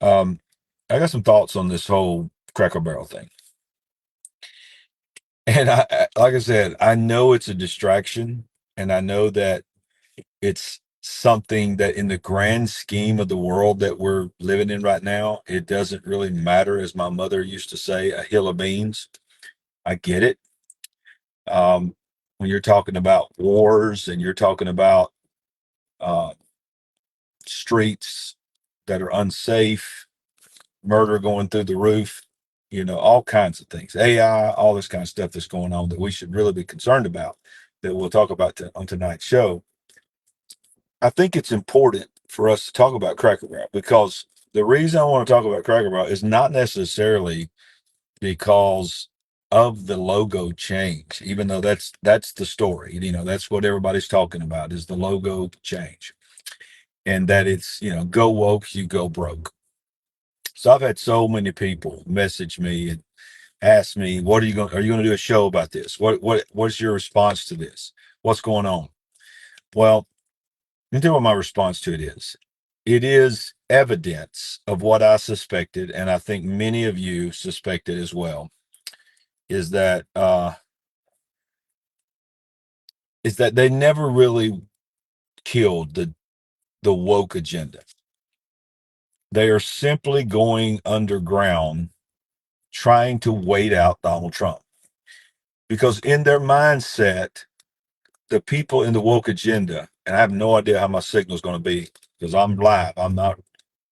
Um, I got some thoughts on this whole Cracker Barrel thing. And like I said, I know it's a distraction, and I know that it's something that in the grand scheme of the world that we're living in right now, it doesn't really matter, as my mother used to say, a hill of beans. I get it. Um, when you're talking about wars and you're talking about uh, streets that are unsafe, murder going through the roof, all kinds of things, AI, all this kind of stuff that's going on that we should really be concerned about, that we'll talk about on tonight's show. I think it's important for us to talk about Cracker Barrel, because the reason I want to talk about Cracker Barrel is not necessarily because of the logo change, even though that's the story. That's what everybody's talking about, is the logo change, and that it's, go woke, you go broke. So I've had so many people message me and ask me, "What are you going to do a show about this? What's your response to this? What's going on?" Well, let me tell you what my response to it is. It is evidence of what I suspected, and I think many of you suspected as well, is that they never really killed the woke agenda. They are simply going underground, trying to wait out Donald Trump, because in their mindset, the people in the woke agenda, and I have no idea how my signal is going to be, because I'm live. I'm not.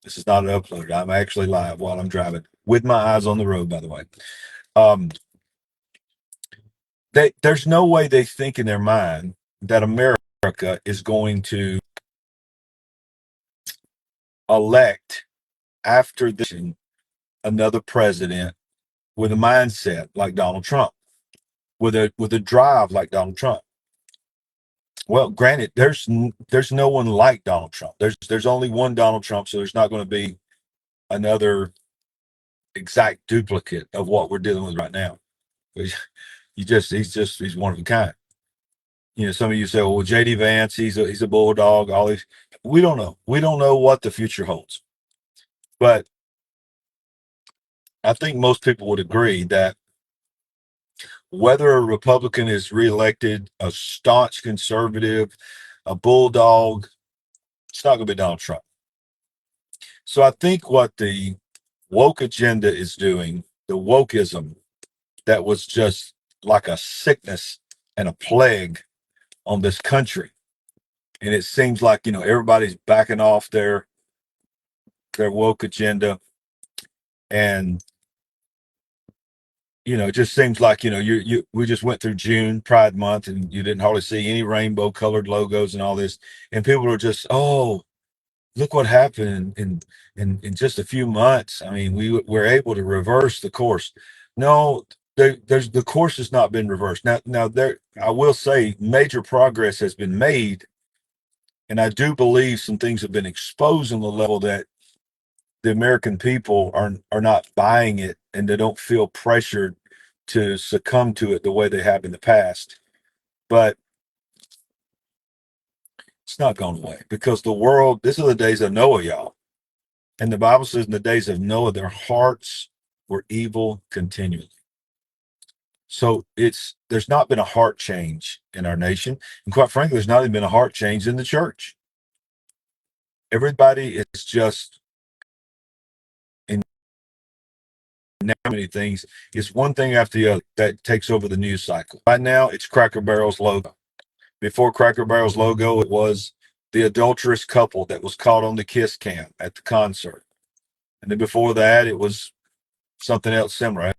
This is not an upload. I'm actually live while I'm driving with my eyes on the road, by the way. Um, there's no way they think in their mind that America is going to elect, after this, another president with a mindset like Donald Trump, with a drive like Donald Trump. Well, granted, there's no one like Donald Trump. There's only one Donald Trump, so there's not going to be another exact duplicate of what we're dealing with right now. He's one of a kind. Some of you say, "Well, JD Vance, he's a bulldog." All these, we don't know. We don't know what the future holds, but I think most people would agree that whether a Republican is reelected, a staunch conservative, a bulldog, it's not going to be Donald Trump. So I think what the woke agenda is doing, the wokeism that was just like a sickness and a plague on this country, and it seems like everybody's backing off their woke agenda, and it just seems like you we just went through June Pride Month, and you didn't hardly see any rainbow colored logos and all this, and people are just, oh, look what happened in just a few months. I mean, we're able to reverse the course. No, there's the course has not been reversed. Now there, I will say, major progress has been made, and I do believe some things have been exposed on the level that the American people are not buying it, and they don't feel pressured to succumb to it the way they have in the past. But it's not going away, because the world, this is the days of Noah, y'all. And the Bible says in the days of Noah, their hearts were evil continually. So there's not been a heart change in our nation. And quite frankly, there's not even been a heart change in the church. Everybody is just in now many things. It's one thing after the other that takes over the news cycle. Right now, it's Cracker Barrel's logo. Before Cracker Barrel's logo, it was the adulterous couple that was caught on the kiss cam at the concert. And then before that, it was something else similar.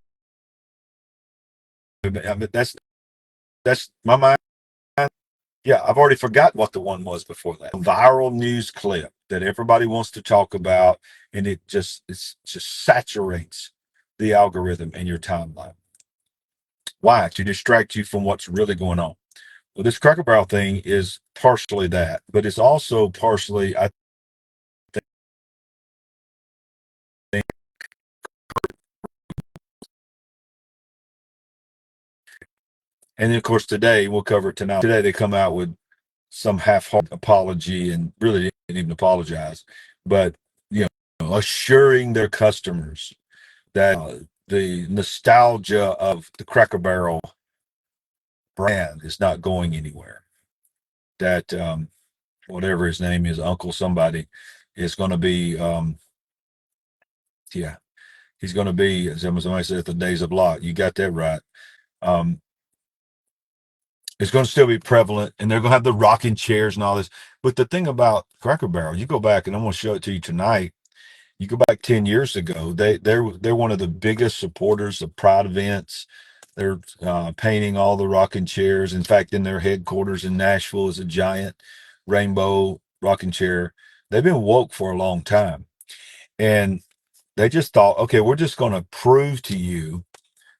I mean, that's my mind. Yeah, I've already forgotten what the one was before that. A viral news clip that everybody wants to talk about, and it just saturates the algorithm in your timeline. Why? To distract you from what's really going on. Well, this Cracker Barrel thing is partially that, but it's also partially, I think, and then of course today we'll cover it tonight. Today they come out with some half-hearted apology and really didn't even apologize, but assuring their customers that the nostalgia of the Cracker Barrel brand is not going anywhere. That whatever his name is, Uncle somebody, is going to be, yeah, he's going to be, as somebody said, the days of Lot. You got that right. Um, it's going to still be prevalent, and they're going to have the rocking chairs and all this. But the thing about Cracker Barrel, you go back, and I'm going to show it to you tonight. You go back 10 years ago, they're one of the biggest supporters of Pride events. They're painting all the rocking chairs. In fact, in their headquarters in Nashville is a giant rainbow rocking chair. They've been woke for a long time. And they just thought, okay, we're just going to prove to you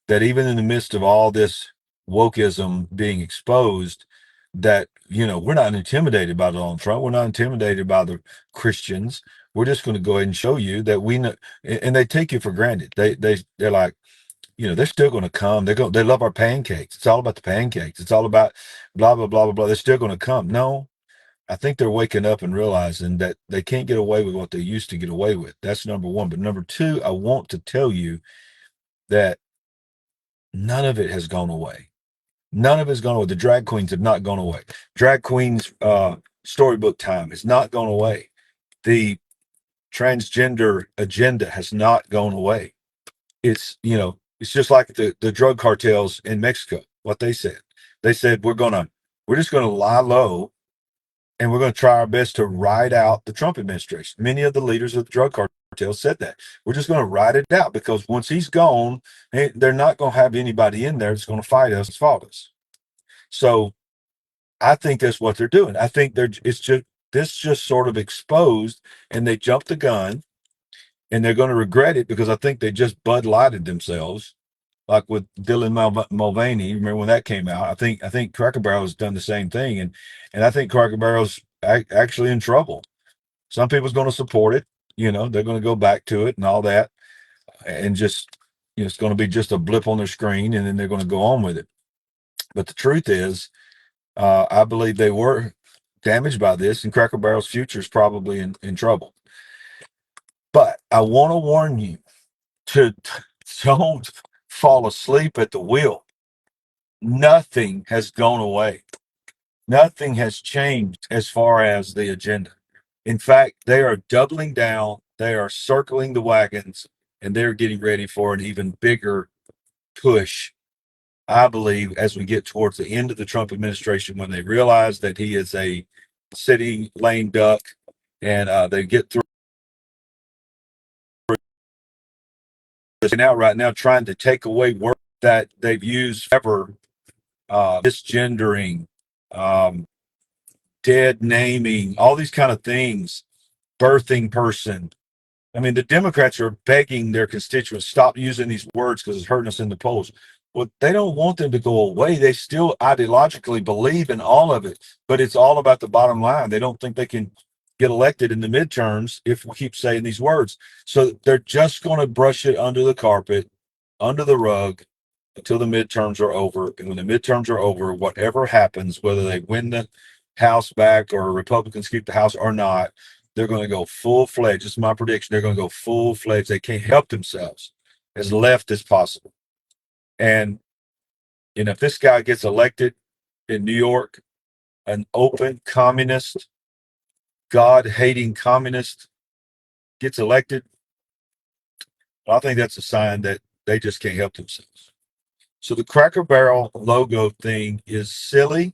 that even in the midst of all this wokeism being exposed, that we're not intimidated by Donald Trump. We're not intimidated by the Christians. We're just going to go ahead and show you that we know. And they take you for granted. They're like, they're still going to come. They love our pancakes. It's all about the pancakes. It's all about blah blah blah blah blah. They're still going to come. No, I think they're waking up and realizing that they can't get away with what they used to get away with. That's number one. But number two, I want to tell you that none of it has gone away. None of it's gone away. The drag queens have not gone away. Drag queens storybook time has not gone away. The transgender agenda has not gone away. It's just like the drug cartels in Mexico. What they said, we're just gonna lie low, and we're going to try our best to ride out the Trump administration. Many of the leaders of the drug cartels said that we're just going to ride it out because once he's gone, they're not going to have anybody in there that's going to fight us, fault us. So I think that's what they're doing. I think this just sort of exposed, and they jumped the gun, and they're going to regret it because I think they just Bud Lighted themselves, like with Dylan Mulvaney. Remember when that came out? I think Cracker Barrel has done the same thing, and I think Cracker Barrel's actually in trouble. Some people's going to support it. They're going to go back to it and all that, and just it's going to be just a blip on their screen, and then they're going to go on with it. But the truth is, I believe they were damaged by this, and Cracker Barrel's future is probably in trouble. But I want to warn you to don't fall asleep at the wheel. Nothing has gone away. Nothing has changed as far as the agenda. In fact, they are doubling down, they are circling the wagons, and they're getting ready for an even bigger push, I believe, as we get towards the end of the Trump administration, when they realize that he is a sitting lame duck, and they get through right now trying to take away work that they've used ever, misgendering, um, dead naming, all these kind of things, birthing person. I mean, the Democrats are begging their constituents stop using these words because it's hurting us in the polls. Well, they don't want them to go away. They still ideologically believe in all of it, but it's all about the bottom line. They don't think they can get elected in the midterms if we keep saying these words. So they're just going to brush it under the carpet, under the rug, until the midterms are over. And when the midterms are over, whatever happens, whether they win the House back or Republicans keep the House or not, they're going to go full fledged. It's my prediction. They're going to go full fledged. They can't help themselves, as left as possible. And if this guy gets elected in New York, an open communist, God hating communist gets elected, I think that's a sign that they just can't help themselves. So the Cracker Barrel logo thing is silly.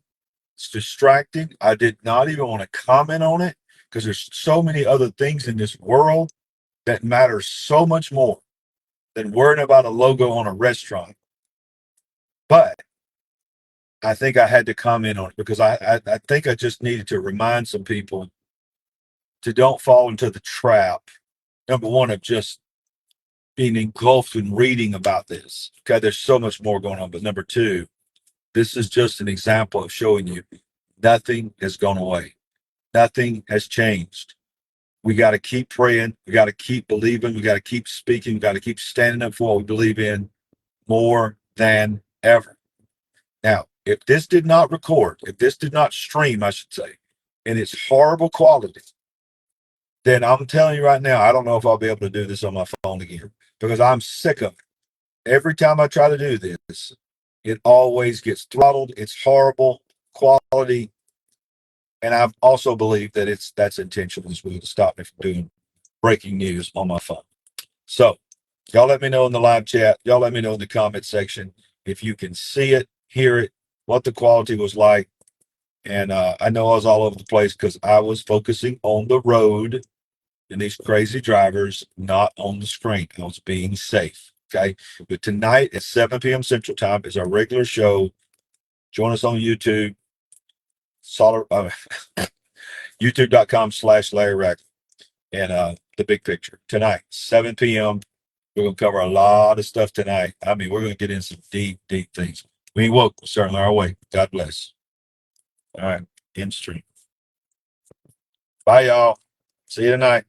It's distracting. I did not even want to comment on it because there's so many other things in this world that matter so much more than worrying about a logo on a restaurant. But I think I had to comment on it because I think I just needed to remind some people to don't fall into the trap, number one, of just being engulfed in reading about this. Okay, there's so much more going on. But number two, this is just an example of showing you nothing has gone away. Nothing has changed. We got to keep praying. We got to keep believing. We got to keep speaking. We got to keep standing up for what we believe in more than ever. Now, if this did not record, if this did not stream, I should say, in its horrible quality, then I'm telling you right now, I don't know if I'll be able to do this on my phone again because I'm sick of it. Every time I try to do this, it always gets throttled. It's horrible quality. And I've also believed that that's intentional as well to stop me from doing breaking news on my phone. So y'all let me know in the live chat. Y'all let me know in the comment section if you can see it, hear it, what the quality was like. And I know I was all over the place because I was focusing on the road and these crazy drivers, not on the screen. I was being safe. Okay. But tonight at 7 p.m. Central Time is our regular show. Join us on YouTube, youtube.com/Larry Ragland, and the big picture. Tonight, 7 p.m. We're going to cover a lot of stuff tonight. I mean, we're going to get in some deep, deep things. We ain't woke, we're certainly our way. God bless. All right. In stream. Bye, y'all. See you tonight.